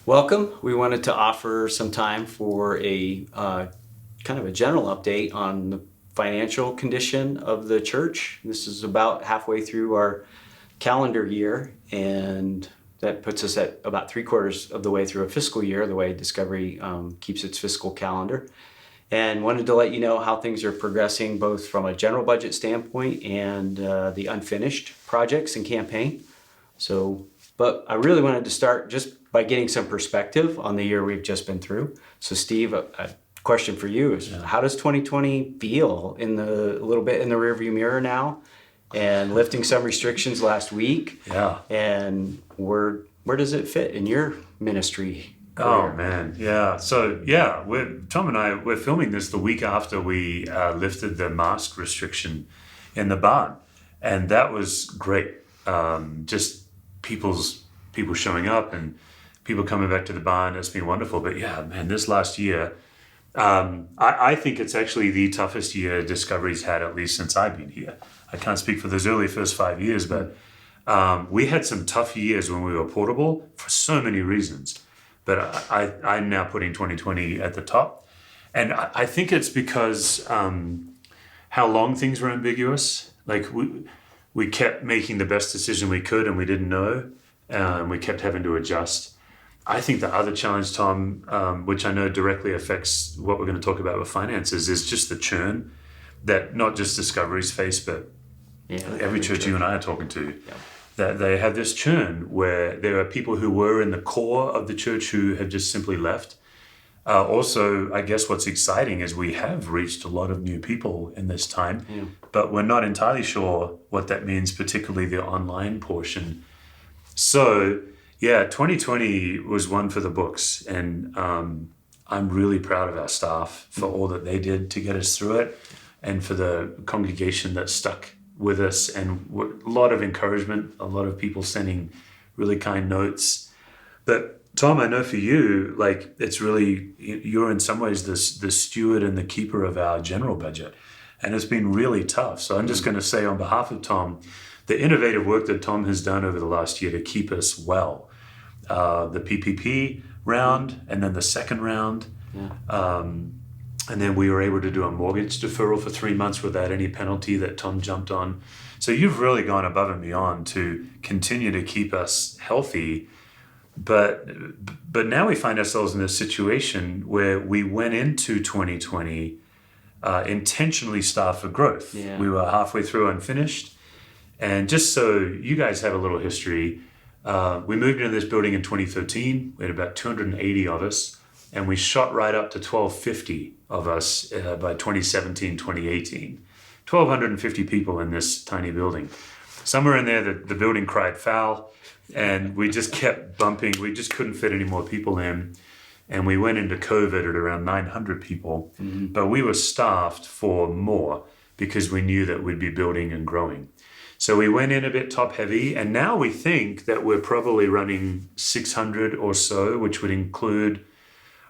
Welcome. We wanted to offer some time for a kind of a general update on the financial condition of the church. This is about halfway through our calendar year, and that puts us at about 3/4 of the way through a fiscal year, the way Discovery keeps its fiscal calendar. And wanted to let you know how things are progressing, both from a general budget standpoint and the unfinished projects and campaign. But I really wanted to start just by getting some perspective on the year we've just been through. So Steve, a question for you is, how does 2020 feel a little bit in the rearview mirror now, and lifting some restrictions last week? Yeah. And where does it fit in your ministry career? Oh man, yeah. So yeah, Tom and we're filming this the week after we lifted the mask restriction in the barn, and that was great. Just people showing up and people coming back to the barn. It's been wonderful. But yeah, man, this last year, I think it's actually the toughest year Discovery's had, at least since I've been here. I can't speak for those early first 5 years, but we had some tough years when we were portable for so many reasons. But I'm now putting 2020 at the top. And I think it's because how long things were ambiguous. Like we kept making the best decision we could and we didn't know. And we kept having to adjust. I think the other challenge, Tom, which I know directly affects what we're going to talk about with finances, is just the churn that not just Discovery's face, but every church you and I are talking to. Yeah. That they have this churn where there are people who were in the core of the church who have just simply left. Also, I guess what's exciting is we have reached a lot of new people in this time, but we're not entirely sure what that means, particularly the online portion. So, yeah, 2020 was one for the books, and I'm really proud of our staff for all that they did to get us through it, and for the congregation that stuck with us, and a lot of encouragement, a lot of people sending really kind notes. But Tom, I know for you, like, it's really, you're in some ways the steward and the keeper of our general budget, and it's been really tough. So I'm just going to say on behalf of Tom, the innovative work that Tom has done over the last year to keep us well. The PPP round, and then the second round. And then we were able to do a mortgage deferral for 3 months without any penalty that Tom jumped on. So you've really gone above and beyond to continue to keep us healthy. But now we find ourselves in a situation where we went into 2020 intentionally staffed for growth. Yeah. We were halfway through unfinished. And just so you guys have a little history, we moved into this building in 2013. We had about 280 of us, and we shot right up to 1,250 of us by 2017, 2018. 1,250 people in this tiny building. Somewhere in there, the building cried foul, and we just kept bumping. We just couldn't fit any more people in. And we went into COVID at around 900 people, but we were staffed for more because we knew that we'd be building and growing. So we went in a bit top heavy, and now we think that we're probably running 600 or so, which would include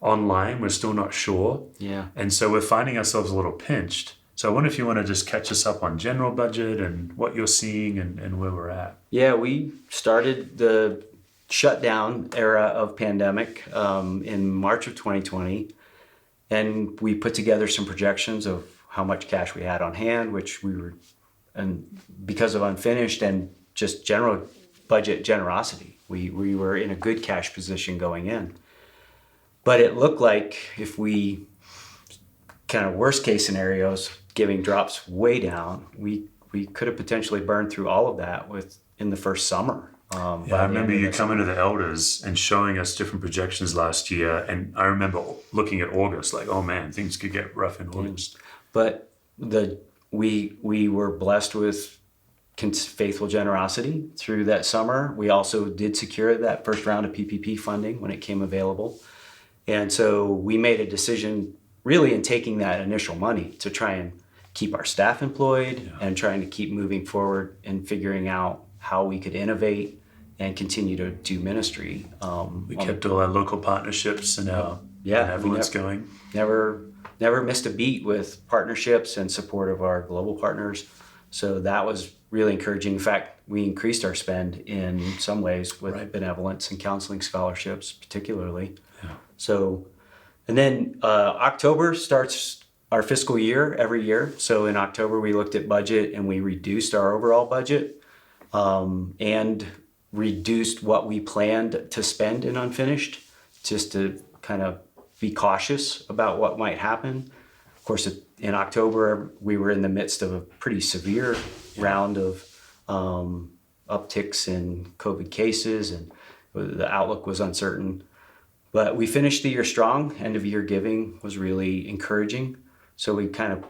online. We're still not sure. Yeah. And so we're finding ourselves a little pinched. So I wonder if you want to just catch us up on general budget and what you're seeing and where we're at. Yeah, we started the shutdown era of pandemic in March of 2020, and we put together some projections of how much cash we had on hand, which we were, and because of unfinished and just general budget generosity, we were in a good cash position going in. But it looked like if we kind of worst case scenarios, giving drops way down, we could have potentially burned through all of that in the first summer. I remember you coming to the elders and showing us different projections last year, and I remember looking at August like, oh man, things could get rough in August. But we were blessed with faithful generosity through that summer. We also did secure that first round of PPP funding when it came available. And so we made a decision really in taking that initial money to try and keep our staff employed and trying to keep moving forward and figuring out how we could innovate and continue to do ministry. We kept all our local partnerships and our benevolence going. Never missed a beat with partnerships and support of our global partners. So that was really encouraging. In fact, we increased our spend in some ways with Right. benevolence and counseling scholarships, particularly. Yeah. So, and then October starts our fiscal year every year. So in October, we looked at budget and we reduced our overall budget and reduced what we planned to spend in unfinished, just to kind of be cautious about what might happen. Of course, in October, we were in the midst of a pretty severe round of upticks in COVID cases, and the outlook was uncertain. But we finished the year strong. End of year giving was really encouraging. So we kind of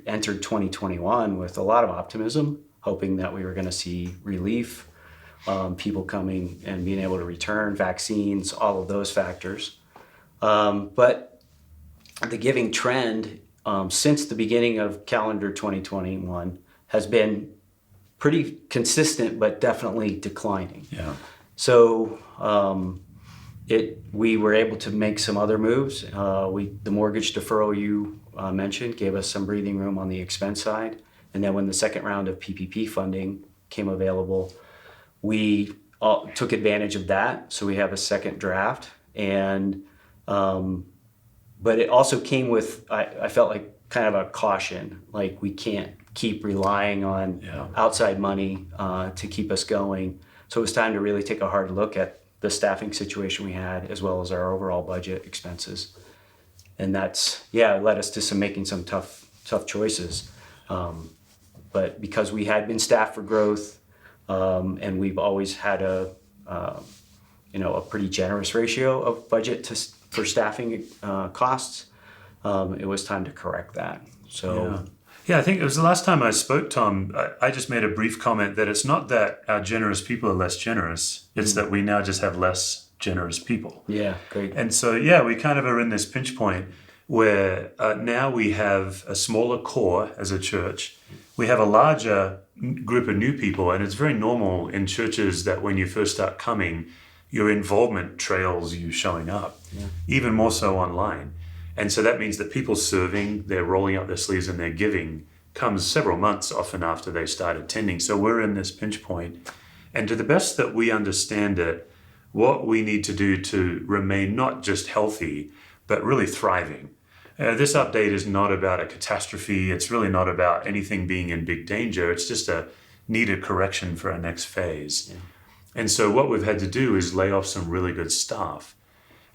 entered 2021 with a lot of optimism, hoping that we were going to see relief, people coming and being able to return, vaccines, all of those factors. But the giving trend since the beginning of calendar 2021 has been pretty consistent, but definitely declining. Yeah. So we were able to make some other moves. The mortgage deferral you mentioned gave us some breathing room on the expense side. And then when the second round of PPP funding came available, we took advantage of that. So we have a second draft. And but it also came with, I felt like, kind of a caution. Like, we can't keep relying on outside money to keep us going. So it was time to really take a hard look at the staffing situation we had, as well as our overall budget expenses. And that's, led us to making some tough choices. But because we had been staffed for growth, and we've always had a pretty generous ratio of budget for staffing costs, it was time to correct that. So. Yeah, I think it was the last time I spoke, Tom, I just made a brief comment that it's not that our generous people are less generous, it's that we now just have less generous people. Yeah, great. And so, we kind of are in this pinch point where now we have a smaller core as a church. We have a larger group of new people, and it's very normal in churches that when you first start coming, your involvement trails you showing up, even more so online. And so that means that people serving, they're rolling up their sleeves and they're giving, comes several months often after they start attending. So we're in this pinch point. And to the best that we understand it, what we need to do to remain not just healthy, but really thriving. This update is not about a catastrophe. It's really not about anything being in big danger. It's just a needed correction for our next phase. Yeah. And so what we've had to do is lay off some really good staff.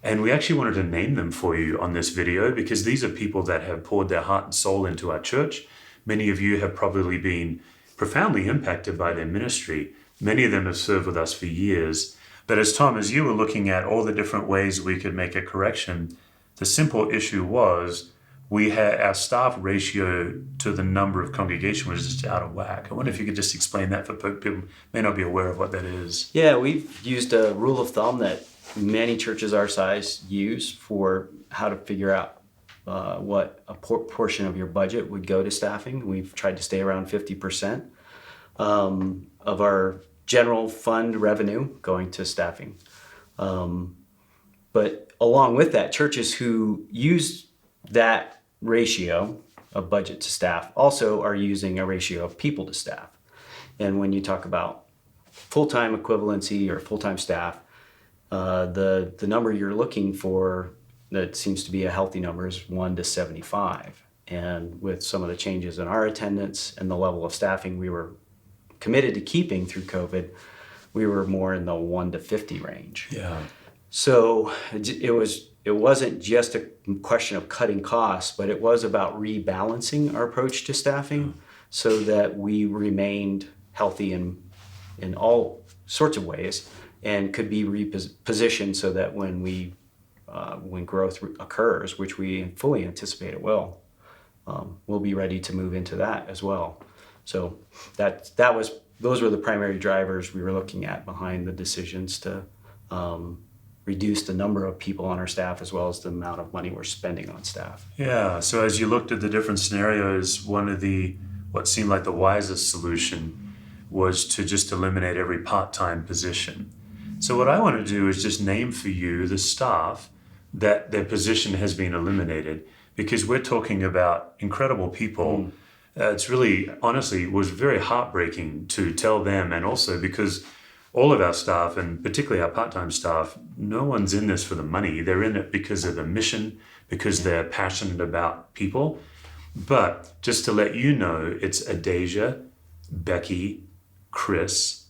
And we actually wanted to name them for you on this video because these are people that have poured their heart and soul into our church. Many of you have probably been profoundly impacted by their ministry. Many of them have served with us for years. But as you were looking at all the different ways we could make a correction, the simple issue was we had our staff ratio to the number of congregation was just out of whack. I wonder if you could just explain that for people who may not be aware of what that is. Yeah, we've used a rule of thumb that many churches our size use for how to figure out what a portion of your budget would go to staffing. We've tried to stay around 50% of our general fund revenue going to staffing. But along with that, churches who use that ratio of budget to staff also are using a ratio of people to staff. And when you talk about full-time equivalency or full-time staff, the number you're looking for that seems to be a healthy number is 1 to 75. And with some of the changes in our attendance and the level of staffing we were committed to keeping through COVID, we were more in the 1 to 50 range. Yeah. So it wasn't just a question of cutting costs, but it was about rebalancing our approach to staffing so that we remained healthy in all sorts of ways and could be repositioned so that when growth occurs, which we fully anticipate it will, we'll be ready to move into that as well. So those were the primary drivers we were looking at behind the decisions to reduce the number of people on our staff as well as the amount of money we're spending on staff. Yeah, so as you looked at the different scenarios, one of what seemed like the wisest solution was to just eliminate every part-time position. So what I want to do is just name for you the staff that their position has been eliminated, because we're talking about incredible people it's really, honestly, was very heartbreaking to tell them, and also because all of our staff, and particularly our part-time staff, no one's in this for the money. They're in it because of the mission, because they're passionate about people. But just to let you know, it's Adasia, Becky, Chris,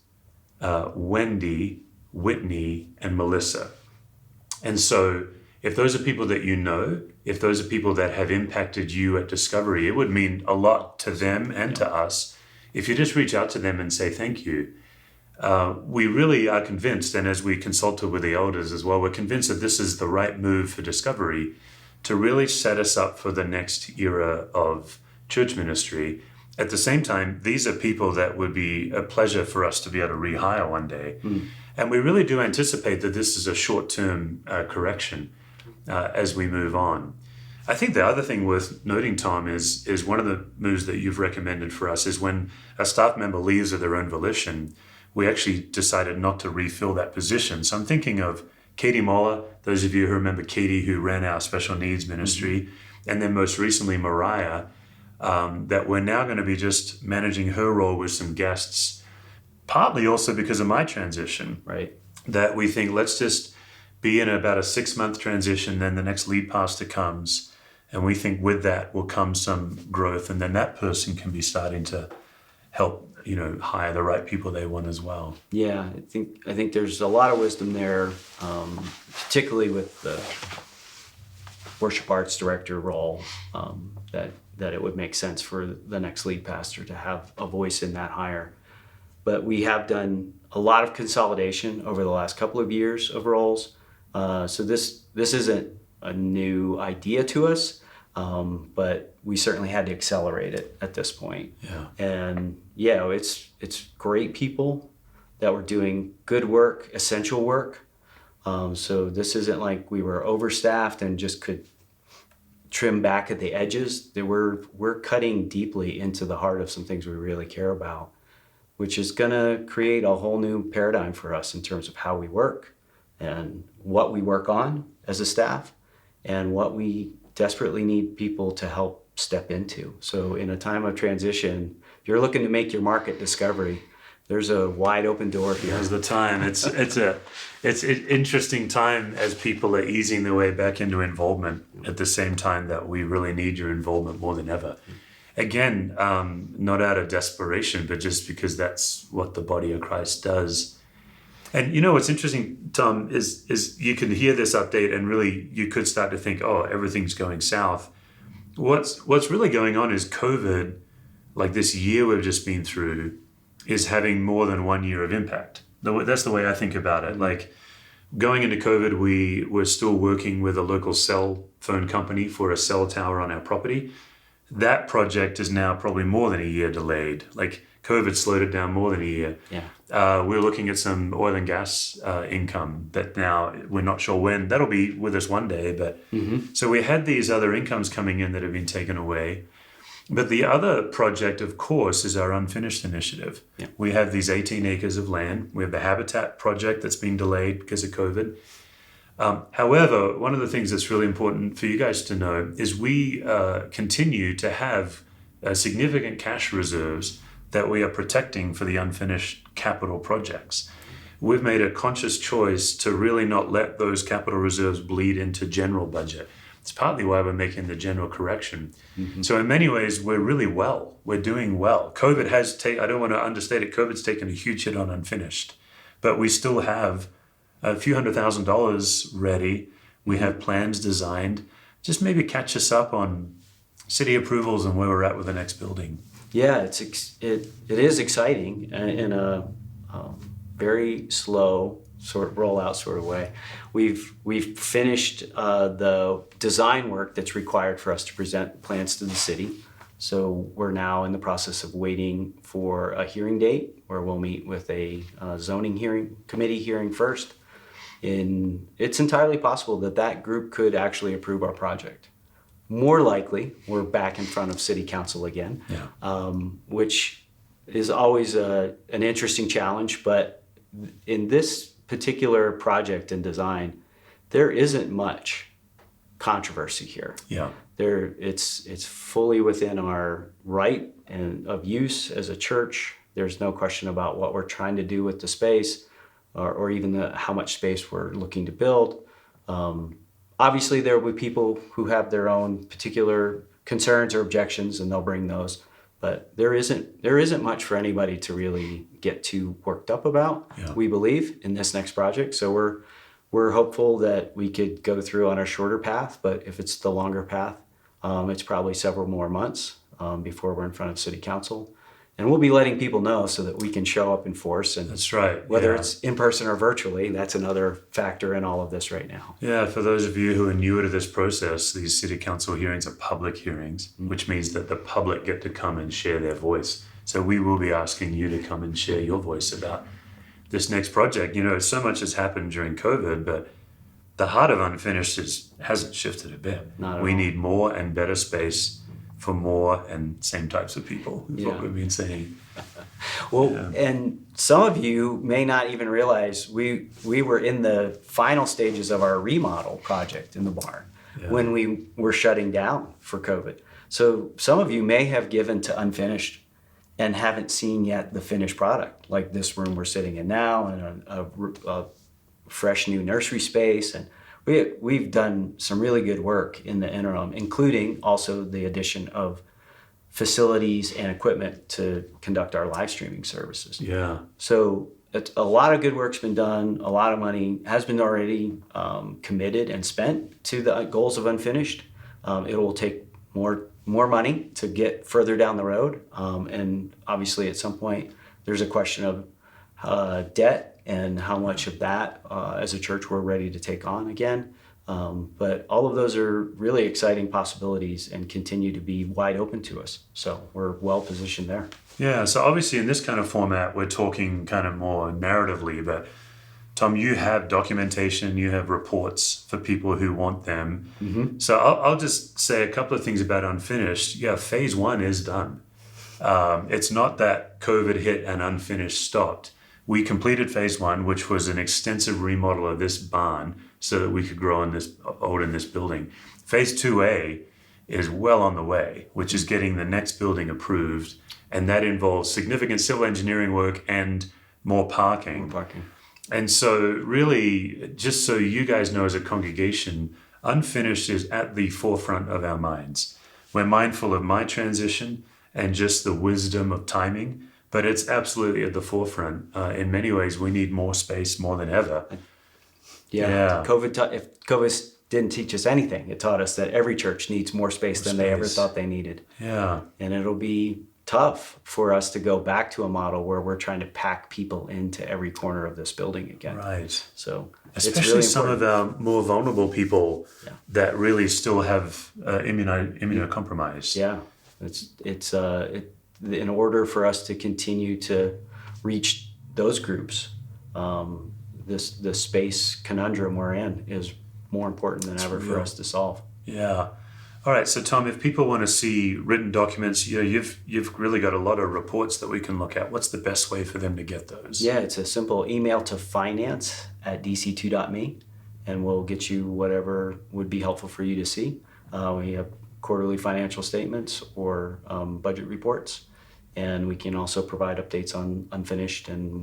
Wendy, Whitney, and Melissa. And so if those are people that you know, if those are people that have impacted you at Discovery, it would mean a lot to them and to us if you just reach out to them and say thank you. We really are convinced, and as we consulted with the elders as well, we're convinced that this is the right move for Discovery to really set us up for the next era of church ministry. At the same time, these are people that would be a pleasure for us to be able to rehire one day. And we really do anticipate that this is a short-term correction as we move on. I think the other thing worth noting, Tom, is one of the moves that you've recommended for us is when a staff member leaves of their own volition, we actually decided not to refill that position. So I'm thinking of Katie Moller, those of you who remember Katie, who ran our special needs ministry, and then most recently Mariah, that we're now going to be just managing her role with some guests, partly also because of my transition. Right. That we think, let's just be in about a 6-month transition, then the next lead pastor comes, and we think with that will come some growth, and then that person can be starting to help, hire the right people they want as well. Yeah, I think there's a lot of wisdom there, particularly with the worship arts director role, that it would make sense for the next lead pastor to have a voice in that hire. But we have done a lot of consolidation over the last couple of years of roles. So this isn't a new idea to us, but we certainly had to accelerate it at this point. Yeah. And it's great people that were doing good work, essential work. So this isn't like we were overstaffed and just could trim back at the edges. We're cutting deeply into the heart of some things we really care about, which is going to create a whole new paradigm for us in terms of how we work and what we work on as a staff and what we desperately need people to help step into. So in a time of transition, if you're looking to make your mark at Discovery, there's a wide open door here. Now's the time. It's an interesting time as people are easing their way back into involvement at the same time that we really need your involvement more than ever. Again, not out of desperation, but just because that's what the body of Christ does. And what's interesting, Tom, is you can hear this update and really you could start to think, oh, everything's going south. What's really going on is COVID, like this year we've just been through, is having more than 1 year of impact. That's the way I think about it. Like going into COVID, we were still working with a local cell phone company for a cell tower on our property. That project is now probably more than a year delayed. Like COVID slowed it down more than a year. Yeah. We're looking at some oil and gas income that now we're not sure when. That'll be with us one day. But So we had these other incomes coming in that have been taken away. But the other project, of course, is our unfinished initiative. Yeah. We have these 18 acres of land. We have the Habitat project that's been delayed because of COVID. However, one of the things that's really important for you guys to know is we continue to have significant cash reserves that we are protecting for the unfinished capital projects. We've made a conscious choice to really not let those capital reserves bleed into general budget. It's partly why we're making the general correction. So in many ways, we're really well. We're doing well. COVID has I don't want to understate it, COVID's taken a huge hit on unfinished, but we still have a few $100,000 ready. We have plans designed. Just maybe catch us up on city approvals and where we're at with the next building. Yeah, it is exciting in a very slow sort of rollout sort of way. We've finished the design work that's required for us to present plans to the city. So we're now in the process of waiting for a hearing date where we'll meet with a zoning committee hearing first. It's entirely possible that group could actually approve our project. More likely, we're back in front of city council again, which is always an interesting challenge. But in this particular project and design, there isn't much controversy here. Yeah. It's fully within our right and of use as a church. There's no question about what we're trying to do with the space, or even how much space we're looking to build. Obviously, there will be people who have their own particular concerns or objections, and they'll bring those. But there isn't much for anybody to really get too worked up about. Yeah. We believe in this next project, so we're hopeful that we could go through on a shorter path. But if it's the longer path, it's probably several more months before we're in front of City Council. And we'll be letting people know so that we can show up in force. And That's right. whether yeah. it's in person or virtually, that's another factor in all of this right now. Yeah, for those of you who are newer to this process, these city council hearings are public hearings, which means that the public get to come and share their voice. So we will be asking you to come and share your voice about this next project. You know, so much has happened during COVID, but the heart of unfinished hasn't shifted a bit. Not at We all. need more and better space for more and same types of people, is what Yeah. we've been saying. Well, Yeah. and some of you may not even realize we were in the final stages of our remodel project in the barn Yeah. when we were shutting down for COVID. So some of you may have given to unfinished and haven't seen yet the finished product, like this room we're sitting in now, and a fresh new nursery space. And we've done some really good work in the interim, including also the addition of facilities and equipment to conduct our live streaming services. Yeah. So a lot of good work's been done. A lot of money has been already committed and spent to the goals of unfinished. It will take more money to get further down the road. And obviously at some point there's a question of debt and how much of that as a church we're ready to take on again. But all of those are really exciting possibilities and continue to be wide open to us. So we're well positioned there. Yeah, so obviously in this kind of format, we're talking kind of more narratively, but Tom, you have documentation, you have reports for people who want them. Mm-hmm. So I'll just say a couple of things about unfinished. Yeah, phase one is done. It's not that COVID hit and unfinished stopped. We completed phase one, which was an extensive remodel of this barn so that we could grow in this building. Phase 2A is well on the way, which is getting the next building approved. And that involves significant civil engineering work and more parking. And so really, just so you guys know as a congregation, unfinished is at the forefront of our minds. We're mindful of my transition and just the wisdom of timing, but it's absolutely at the forefront. In many ways, we need more space more than ever. Yeah. If COVID didn't teach us anything, it taught us that every church needs more space than they ever thought they needed. Yeah. And it'll be tough for us to go back to a model where we're trying to pack people into every corner of this building again. Right. So especially it's really some of important. our more vulnerable people that really still have immunocompromised. Yeah, it's in order for us to continue to reach those groups, the space conundrum we're in is more important than ever for us to solve. Yeah. All right. So Tom, if people want to see written documents, you've really got a lot of reports that we can look at. What's the best way for them to get those? Yeah, it's a simple email to finance@dc2.me, and we'll get you whatever would be helpful for you to see. We have quarterly financial statements or budget reports, and we can also provide updates on unfinished and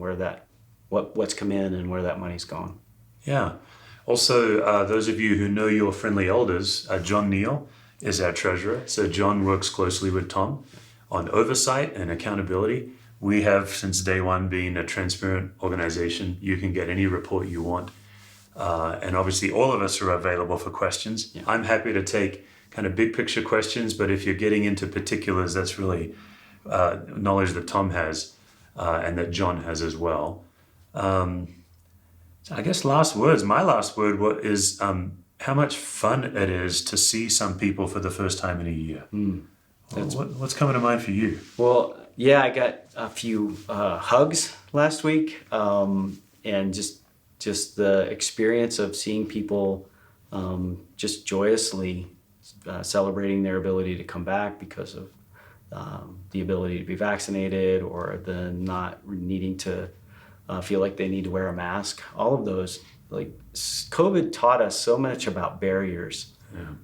what's come in and where that money's gone. Yeah. Also, those of you who know your friendly elders, John Neal is our treasurer. So John works closely with Tom on oversight and accountability. We have, since day one, been a transparent organization. You can get any report you want. And obviously, all of us are available for questions. Yeah. I'm happy to take kind of big picture questions, but if you're getting into particulars, that's really knowledge that Tom has and that John has as well. I guess my last word is how much fun it is to see some people for the first time in a year. What's coming to mind for you? Well, yeah, I got a few hugs last week, and just the experience of seeing people just joyously celebrating their ability to come back because of the ability to be vaccinated or the not needing to feel like they need to wear a mask. All of those, like COVID taught us so much about barriers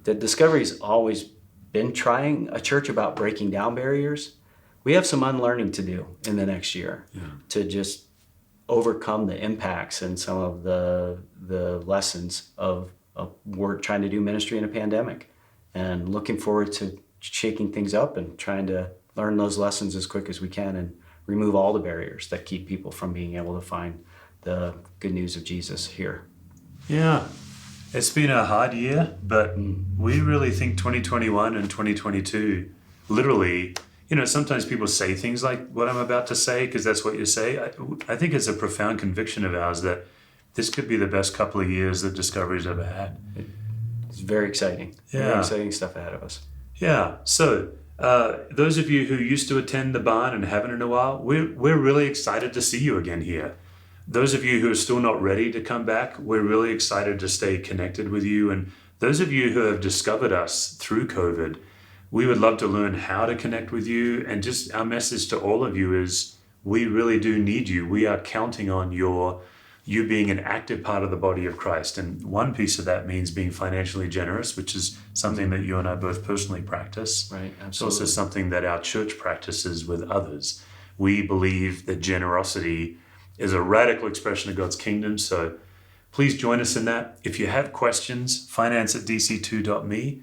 That Discovery's always been trying a church about breaking down barriers. We have some unlearning to do in the next year to just overcome the impacts and some of the lessons of work trying to do ministry in a pandemic, and looking forward to shaking things up and trying to learn those lessons as quick as we can and remove all the barriers that keep people from being able to find the good news of Jesus here. Yeah. It's been a hard year, but we really think 2021 and 2022, literally, sometimes people say things like what I'm about to say because that's what you say. I think it's a profound conviction of ours that this could be the best couple of years that Discovery's ever had. It's very exciting. Yeah. Very exciting stuff ahead of us. Yeah. So those of you who used to attend the barn and haven't in a while, we're really excited to see you again here. Those of you who are still not ready to come back, we're really excited to stay connected with you. And those of you who have discovered us through COVID, we would love to learn how to connect with you. And just our message to all of you is we really do need you. We are counting on you being an active part of the body of Christ. And one piece of that means being financially generous, which is something that you and I both personally practice. Right, absolutely. It's also something that our church practices with others. We believe that generosity is a radical expression of God's kingdom. So please join us in that. If you have questions, finance@dc2.me,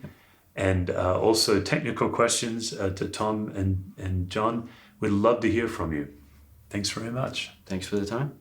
and also technical questions to Tom and John, we'd love to hear from you. Thanks very much. Thanks for the time.